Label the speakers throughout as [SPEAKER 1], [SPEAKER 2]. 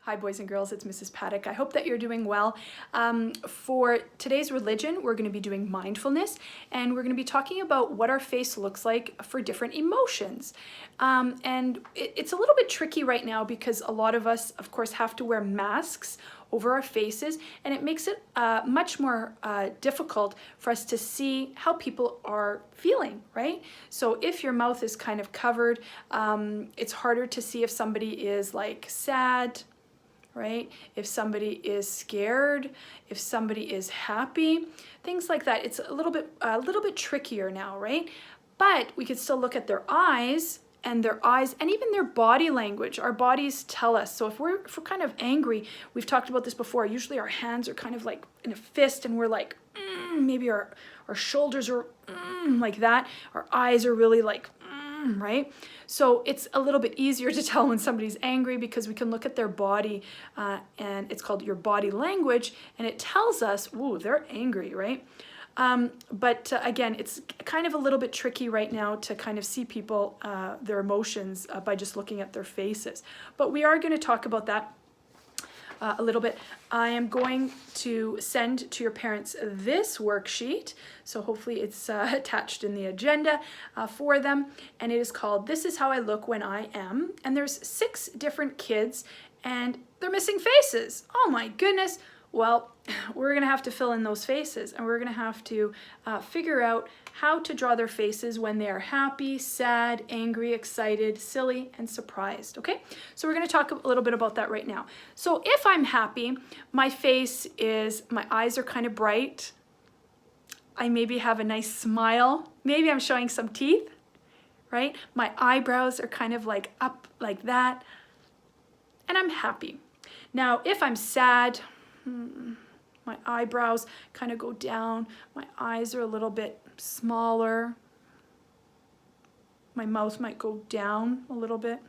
[SPEAKER 1] Hi, boys and girls, it's Mrs. Paddock. I hope that you're doing well. For today's religion, we're going to be doing mindfulness, and we're going to be talking about what our face looks like for different emotions. It's a little bit tricky right now because a lot of us, of course, have to wear masks over our faces, and it makes it much more difficult for us to see how people are feeling, right? So if your mouth is kind of covered, it's harder to see if somebody is like sad, right? If somebody is scared, if somebody is happy, things like that. It's a little bit trickier now, right? But we could still look at their eyes and even their body language. Our bodies tell us. So if we're kind of angry, we've talked about this before, usually our hands are kind of like in a fist and we're like, maybe our shoulders are like that. Our eyes are really like, right? So it's a little bit easier to tell when somebody's angry because we can look at their body and it's called your body language, and it tells us, ooh, they're angry, right? Again, it's kind of a little bit tricky right now to kind of see people, their emotions by just looking at their faces. But we are going to talk about that a little bit. I am going to send to your parents this worksheet, so hopefully it's attached in the agenda for them, and it is called This Is How I Look When I Am, and there's 6 different kids and they're missing faces. Oh my goodness. Well, we're gonna have to fill in those faces, and we're gonna have to figure out how to draw their faces when they are happy, sad, angry, excited, silly, and surprised, okay? So we're gonna talk a little bit about that right now. So if I'm happy, my eyes are kind of bright. I maybe have a nice smile. Maybe I'm showing some teeth, right? My eyebrows are kind of like up like that, and I'm happy. Now, if I'm sad, my eyebrows kind of go down. My eyes are a little bit smaller. My mouth might go down a little bit,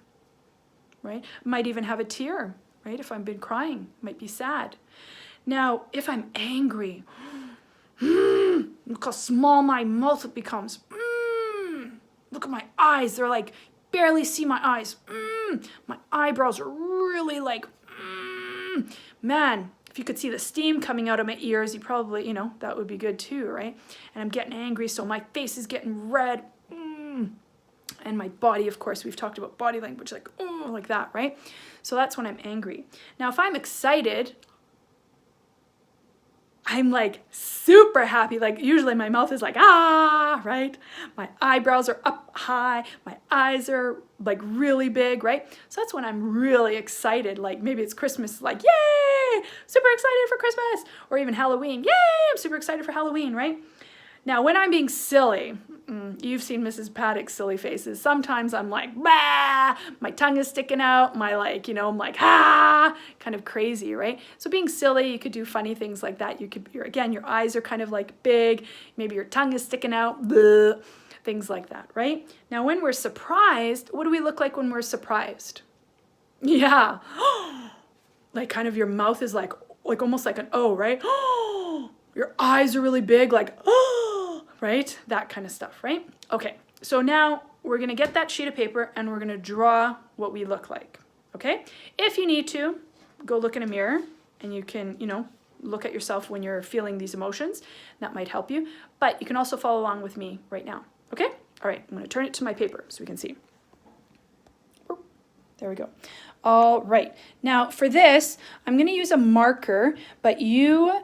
[SPEAKER 1] right? Might even have a tear, right? If I've been crying, might be sad. Now, if I'm angry, look how small my mouth becomes. Look at my eyes. They're like, barely see my eyes. My eyebrows are really like, man. If you could see the steam coming out of my ears, you probably, that would be good too, right? And I'm getting angry, so my face is getting red. And my body, of course, we've talked about body language, like that, right? So that's when I'm angry. Now, if I'm excited, I'm like super happy. Like usually my mouth is like, right? My eyebrows are up high. My eyes are like really big, right? So that's when I'm really excited. Like maybe it's Christmas, like, yay, super excited for Christmas. Or even Halloween, yay, I'm super excited for Halloween, right? Now, when I'm being silly, you've seen Mrs. Paddock's silly faces. Sometimes I'm like, bah, my tongue is sticking out, I'm like, kind of crazy, right? So being silly, you could do funny things like that. Again, your eyes are kind of like big, maybe your tongue is sticking out, bleh, things like that, right? Now, when we're surprised, what do we look like when we're surprised? Yeah, like kind of your mouth is like almost like an O, right? Your eyes are really big, like, right? That kind of stuff, right? Okay, so now we're gonna get that sheet of paper and we're gonna draw what we look like, okay? If you need to, go look in a mirror and you can, look at yourself when you're feeling these emotions. That might help you, but you can also follow along with me right now, okay? All right, I'm gonna turn it to my paper so we can see. There we go. All right, now for this, I'm gonna use a marker, but you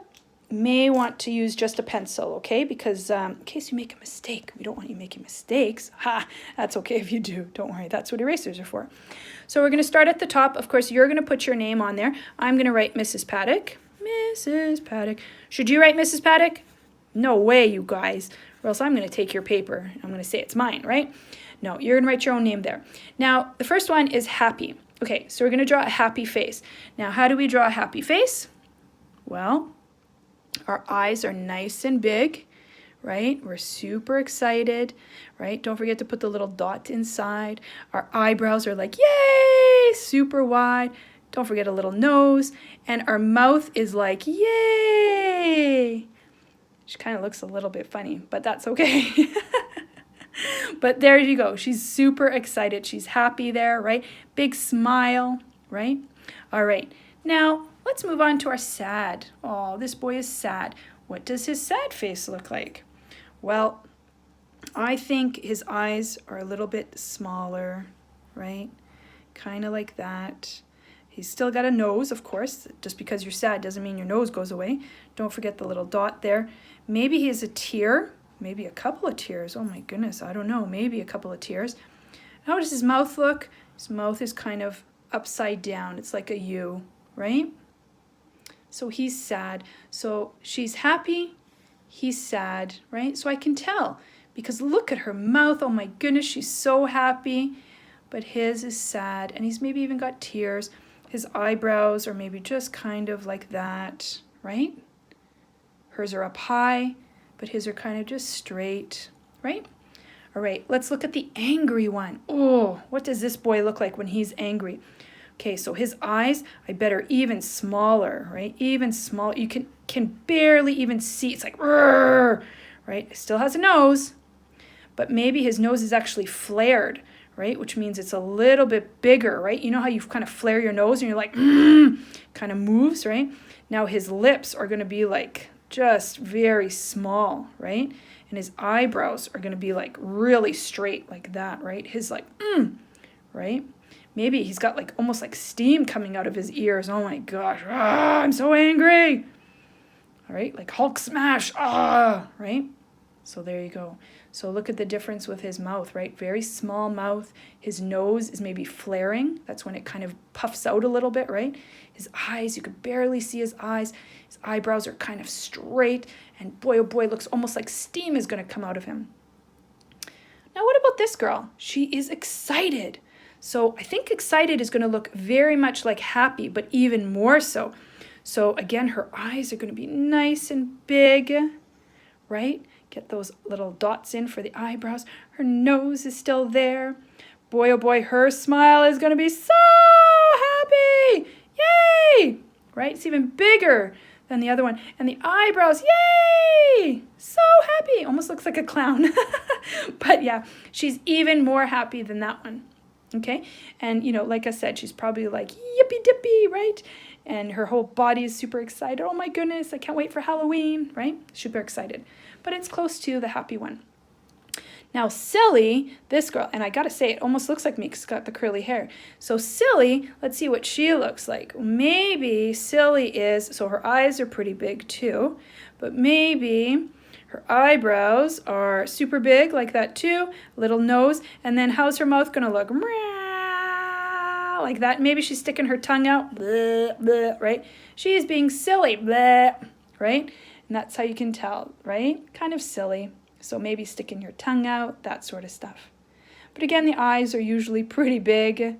[SPEAKER 1] may want to use just a pencil, okay? Because in case you make a mistake, we don't want you making mistakes. That's okay if you do. Don't worry, that's what erasers are for. So we're going to start at the top. Of course, you're going to put your name on there. I'm going to write Mrs. Paddock. Mrs. Paddock. Should you write Mrs. Paddock? No way, you guys. Or else I'm going to take your paper. I'm going to say it's mine, right? No, you're going to write your own name there. Now, the first one is happy. Okay, so we're going to draw a happy face. Now, how do we draw a happy face? Well, our eyes are nice and big, right? We're super excited, right? Don't forget to put the little dot inside. Our eyebrows are like, yay, super wide. Don't forget a little nose. And our mouth is like, yay. She kind of looks a little bit funny, but that's okay. But there you go. She's super excited. She's happy there, right? Big smile, right? All right, now let's move on to our sad. Oh, this boy is sad. What does his sad face look like? Well, I think his eyes are a little bit smaller, right? Kind of like that. He's still got a nose, of course. Just because you're sad doesn't mean your nose goes away. Don't forget the little dot there. Maybe he has a tear, maybe a couple of tears. Oh my goodness, I don't know, maybe a couple of tears. How does his mouth look? His mouth is kind of upside down. It's like a U, right? So he's sad. So she's happy, he's sad, right? So I can tell because look at her mouth. Oh my goodness, she's so happy. But his is sad, and he's maybe even got tears. His eyebrows are maybe just kind of like that, right? Hers are up high, but his are kind of just straight, right? All right, let's look at the angry one. Oh, what does this boy look like when he's angry? Okay, so his eyes, I bet, are even smaller, right? Even smaller. You can barely even see. It's like, right? Still has a nose, but maybe his nose is actually flared, right? Which means it's a little bit bigger, right? You know how you kind of flare your nose and you're like, kind of moves, right? Now his lips are going to be like just very small, right? And his eyebrows are going to be like really straight like that, right? His like, right? Maybe he's got like almost like steam coming out of his ears. Oh my gosh, I'm so angry. All right, like Hulk smash, right? So there you go. So look at the difference with his mouth, right? Very small mouth. His nose is maybe flaring. That's when it kind of puffs out a little bit, right? His eyes, you could barely see his eyes. His eyebrows are kind of straight. And boy, oh boy, looks almost like steam is going to come out of him. Now, what about this girl? She is excited. So I think excited is going to look very much like happy, but even more so. So again, her eyes are going to be nice and big, right? Get those little dots in for the eyebrows. Her nose is still there. Boy, oh boy, her smile is going to be so happy. Yay! Right? It's even bigger than the other one. And the eyebrows, yay! So happy. Almost looks like a clown. But yeah, she's even more happy than that one. Okay? And, like I said, she's probably like, yippee dippy, right? And her whole body is super excited. Oh my goodness, I can't wait for Halloween, right? Super excited. But it's close to the happy one. Now, Silly, this girl, and I gotta say, it almost looks like me because it's got the curly hair. So Silly, let's see what she looks like. Maybe Silly is, so her eyes are pretty big too, but maybe her eyebrows are super big like that too, little nose, and then how's her mouth gonna look? Like that. Maybe she's sticking her tongue out, bleh, bleh, right? She is being silly, bleh, right? And that's how you can tell, right? Kind of silly. So maybe sticking your tongue out, that sort of stuff. But again, the eyes are usually pretty big.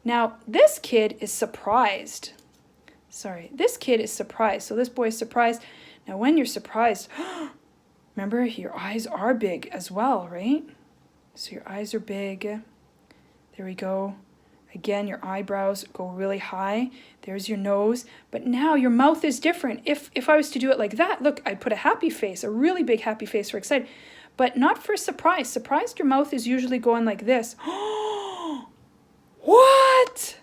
[SPEAKER 1] Now, this kid is surprised. This kid is surprised. So this boy is surprised. Now, when you're surprised, remember, your eyes are big as well, right? So your eyes are big. There we go. Again, your eyebrows go really high. There's your nose. But now your mouth is different. If I was to do it like that, look, I'd put a happy face, a really big happy face for excited. But not for surprise. Surprised, your mouth is usually going like this. What?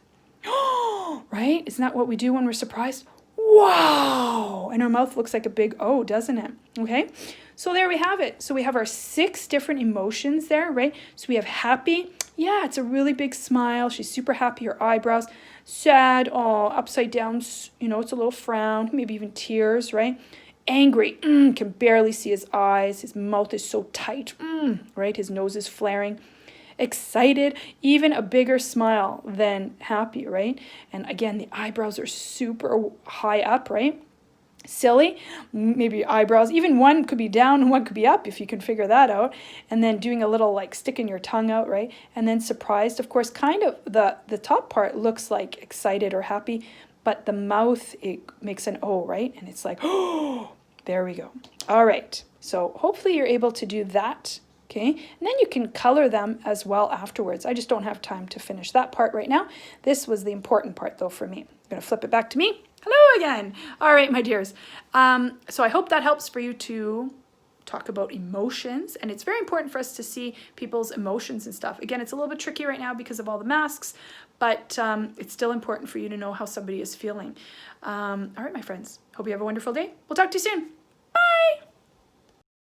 [SPEAKER 1] Right? Isn't that what we do when we're surprised? Wow! And our mouth looks like a big O, doesn't it? Okay? So there we have it. So we have our 6 different emotions there, right? So we have happy. Yeah, it's a really big smile. She's super happy. Her eyebrows. Sad. Oh, upside down. It's a little frown. Maybe even tears, right? Angry. Can barely see his eyes. His mouth is so tight. Right? His nose is flaring. Excited. Even a bigger smile than happy, right? And again, the eyebrows are super high up, right? Silly, maybe eyebrows, even one could be down and one could be up if you can figure that out. And then doing a little like sticking your tongue out, right? And then surprised, of course, kind of the top part looks like excited or happy, but the mouth, it makes an O, right? And it's like, oh, there we go. All right, so hopefully you're able to do that, okay? And then you can color them as well afterwards. I just don't have time to finish that part right now. This was the important part though for me. I'm gonna flip it back to me. Hello again. All right, my dears. So I hope that helps for you to talk about emotions. And it's very important for us to see people's emotions and stuff. Again, it's a little bit tricky right now because of all the masks, but it's still important for you to know how somebody is feeling. All right, my friends, hope you have a wonderful day. We'll talk to you soon.